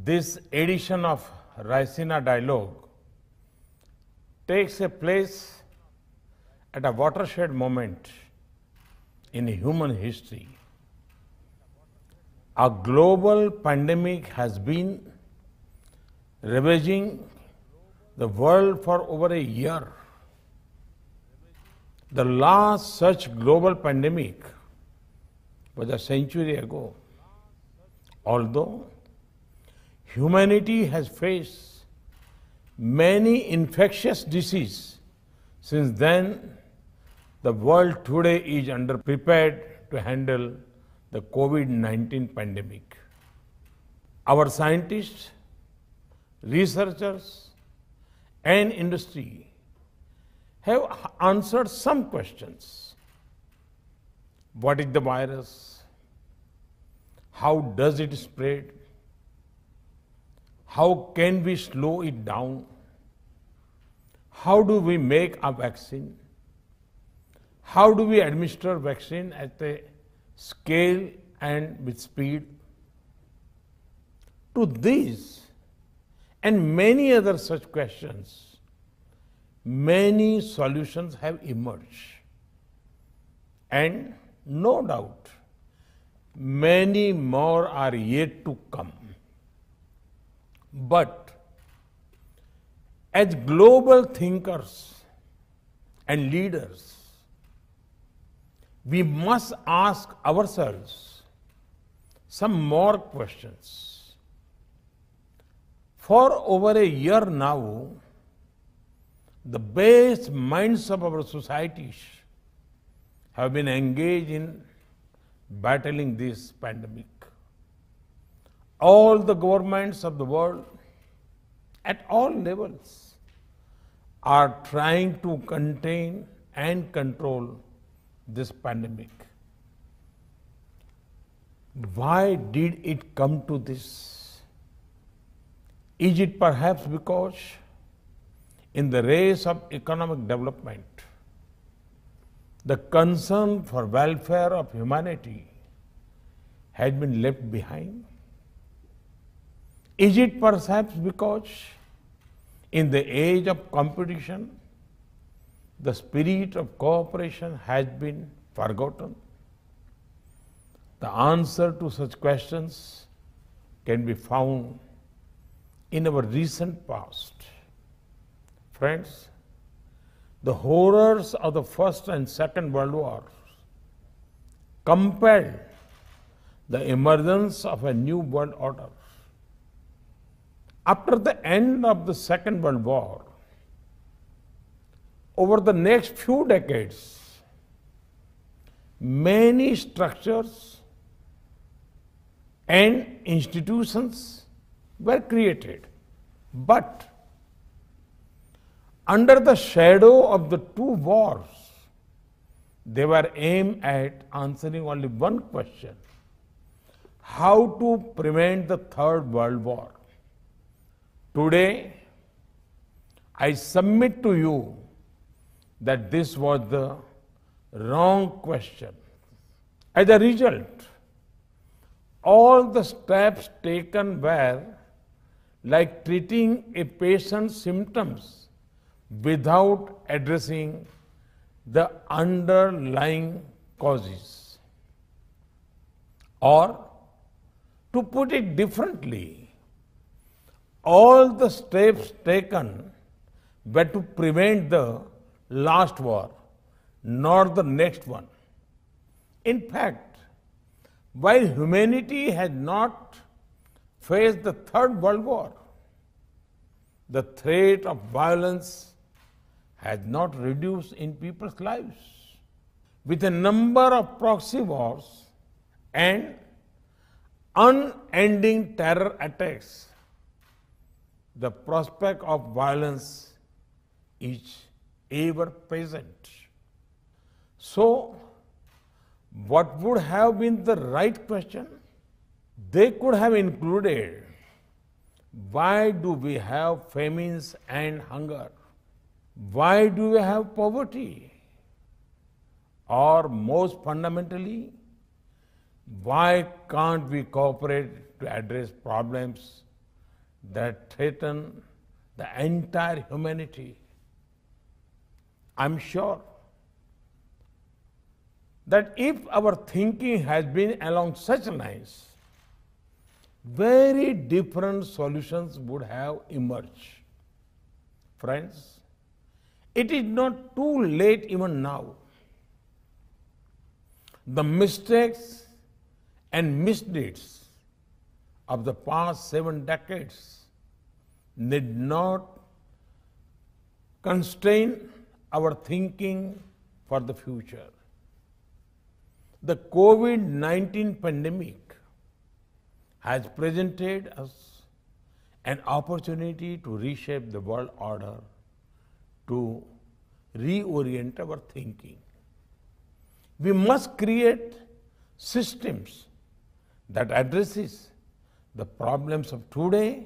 This edition of Raisina Dialogue takes a place at a watershed moment in human history. A global pandemic has been ravaging the world for over a year. The last such global pandemic was a century ago. Although humanity has faced many infectious diseases since then, the world today is underprepared to handle the COVID-19 pandemic. Our scientists, researchers, and industry have answered some questions. What is the virus? How does it spread? How can we slow it down? How do we make a vaccine? How do we administer vaccine at a scale and with speed? To these and many other such questions, many solutions have emerged. And no doubt, many more are yet to come. But as global thinkers and leaders, we must ask ourselves some more questions. For over a year now, the best minds of our societies have been engaged in battling this pandemic. All the governments of the world, at all levels, are trying to contain and control this pandemic. Why did it come to this? Is it perhaps because in the race of economic development, the concern for welfare of humanity has been left behind? Is it perhaps because in the age of competition, the spirit of cooperation has been forgotten? The answer to such questions can be found in our recent past. Friends, the horrors of the First and Second World Wars compelled the emergence of a new world order. After the end of the Second World War, over the next few decades, many structures and institutions were created. But under the shadow of the two wars, they were aimed at answering only one question: how to prevent the Third World War. Today, I submit to you that this was the wrong question. As a result, all the steps taken were like treating a patient's symptoms without addressing the underlying causes. Or, to put it differently, all the steps taken were to prevent the last war, not the next one. In fact, while humanity had not faced the Third World War, the threat of violence has not reduced in people's lives. With a number of proxy wars and unending terror attacks, the prospect of violence is ever present. So, what would have been the right question? They could have included, why do we have famines and hunger? Why do we have poverty? Or most fundamentally, why can't we cooperate to address problems that threaten the entire humanity. I'm sure that if our thinking has been along such lines, very different solutions would have emerged. Friends, it is not too late even now. The mistakes and misdeeds of the past 7 decades need not constrain our thinking for the future. The COVID-19 pandemic has presented us an opportunity to reshape the world order, to reorient our thinking. We must create systems that addresses the problems of today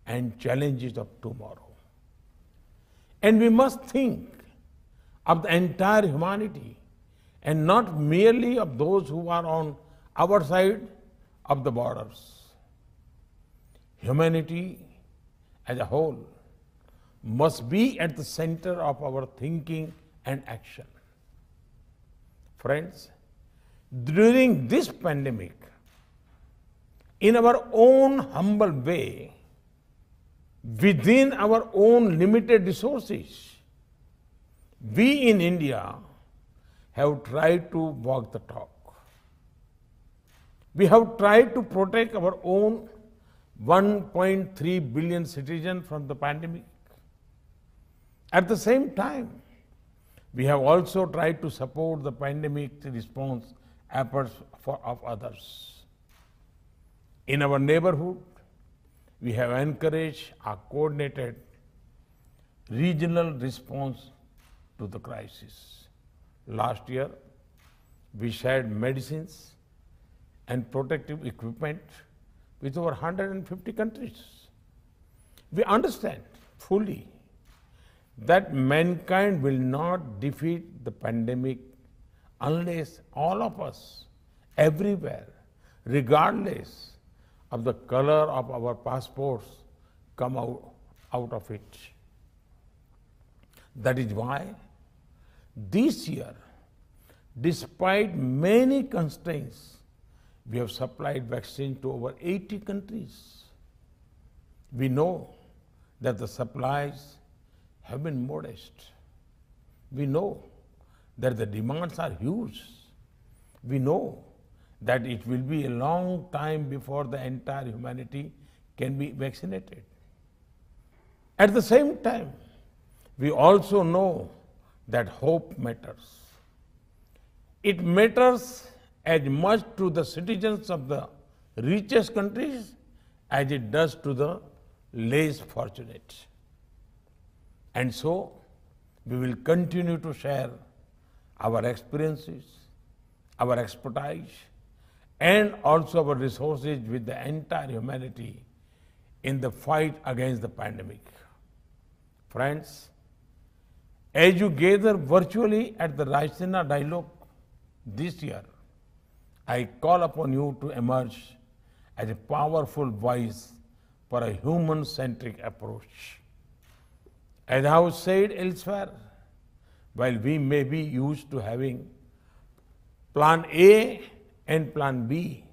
and challenges of tomorrow. And we must think of the entire humanity and not merely of those who are on our side of the borders. Humanity as a whole must be at the center of our thinking and action. Friends, during this pandemic, in our own humble way, within our own limited resources, we in India have tried to walk the talk. We have tried to protect our own 1.3 billion citizens from the pandemic. At the same time, we have also tried to support the pandemic response efforts of others. In our neighborhood, we have encouraged a coordinated regional response to the crisis. Last year, we shared medicines and protective equipment with over 150 countries. We understand fully that mankind will not defeat the pandemic unless all of us, everywhere, regardless of the color of our passports, come out of it. That is why this year, despite many constraints, we have supplied vaccine to over 80 countries. We know that the supplies have been modest. We know that the demands are huge. We know that it will be a long time before the entire humanity can be vaccinated. At the same time, we also know that hope matters. It matters as much to the citizens of the richest countries as it does to the less fortunate. And so, we will continue to share our experiences, our expertise, and also our resources with the entire humanity in the fight against the pandemic. Friends, as you gather virtually at the Raisina Dialogue this year, I call upon you to emerge as a powerful voice for a human-centric approach. As I have said elsewhere, while we may be used to having plan A and plan B,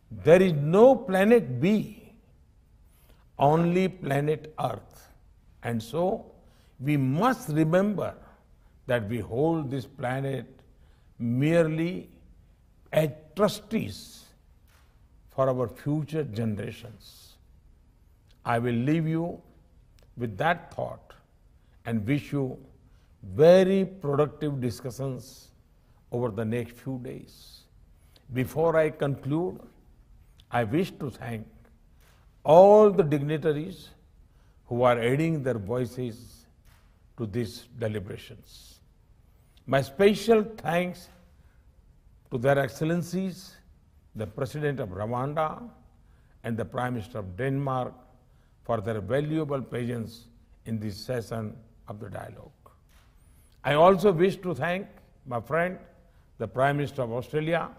there is no planet B, only planet Earth. And so, we must remember that we hold this planet merely as trustees for our future generations. I will leave you with that thought and wish you very productive discussions over the next few days. Before I conclude, I wish to thank all the dignitaries who are adding their voices to these deliberations. My special thanks to their excellencies, the President of Rwanda and the Prime Minister of Denmark, for their valuable presence in this session of the dialogue. I also wish to thank my friend, the Prime Minister of Australia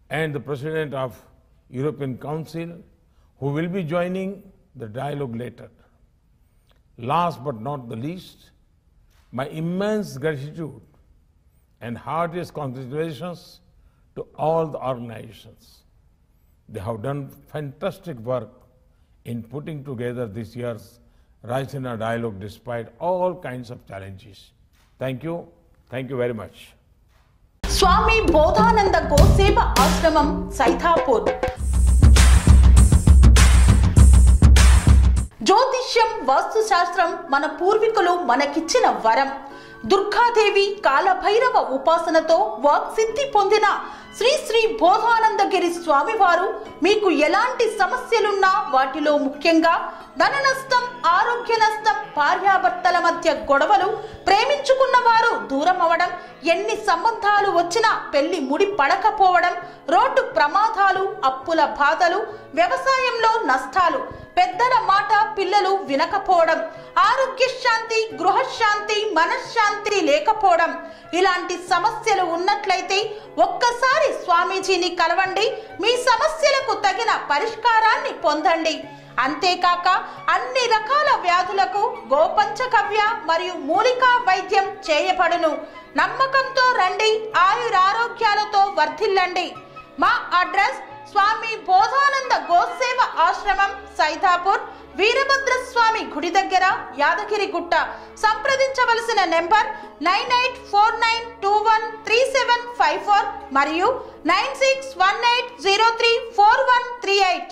and the President of European Council, who will be joining the dialogue later. Last but not the least, my immense gratitude and heartiest congratulations to all the organizations. They have done fantastic work in putting together this year's Rayasena Dialogue despite all kinds of challenges. Thank you. Thank you very much. Swami Bodhananda Goseva Ashramam, Saithapur. జ్యోతిష్యం వాస్తు శాస్త్రం మన పూర్వీకులు మనకిచ్చిన వరం. దుర్గాదేవి కాలభైరవ ఉపాసనతో వాక్సిద్ధి పొందిన శ్రీ శ్రీ బోధానందగిరి స్వామివారు మీకు ఎలాంటి సమస్యలున్నా, వాటిలో ముఖ్యంగా ధన నష్టం, ఆరోగ్య నష్టం, భార్యాభర్తల మధ్య గొడవలు, ప్రేమించుకున్న వారు దూరం అవడం, ఎన్ని సంబంధాలు వచ్చినా పెళ్లి ముడి పడకపోవడం, రోడ్డు ప్రమాదాలు, అప్పుల బాధలు, వ్యవసాయంలో నష్టాలు, పెద్దల మాట పిల్లలు వినకపోవడం, ఆరోగ్య శాంతి, గృహశాంతి, మనశ్శాంతి లేకపోవడం, ఇలాంటి సమస్యలు ఉన్నట్లయితే ఒక్కసారి స్వామీజీని కలవండి. మీ సమస్యలకు తగిన పరిష్కారాన్ని పొందండి. అంతేకాక అన్ని రకాల వ్యాధులకు గోపంచకవ్య మరియు మూలికా వైద్యం చేయబడును. నమ్మకంతో రండి, ఆయురారోగ్యాలతో వర్ధిల్లండి. మా అడ్రస్ స్వామి బోధానంద గోసేవ ఆశ్రమం, సైథాపూర్, వీరభద్రస్వామి గుడి దగ్గర, యాదగిరిగుట్ట. సంప్రదించవలసిన నెంబర్ 9849213754 మరియు 9618034138.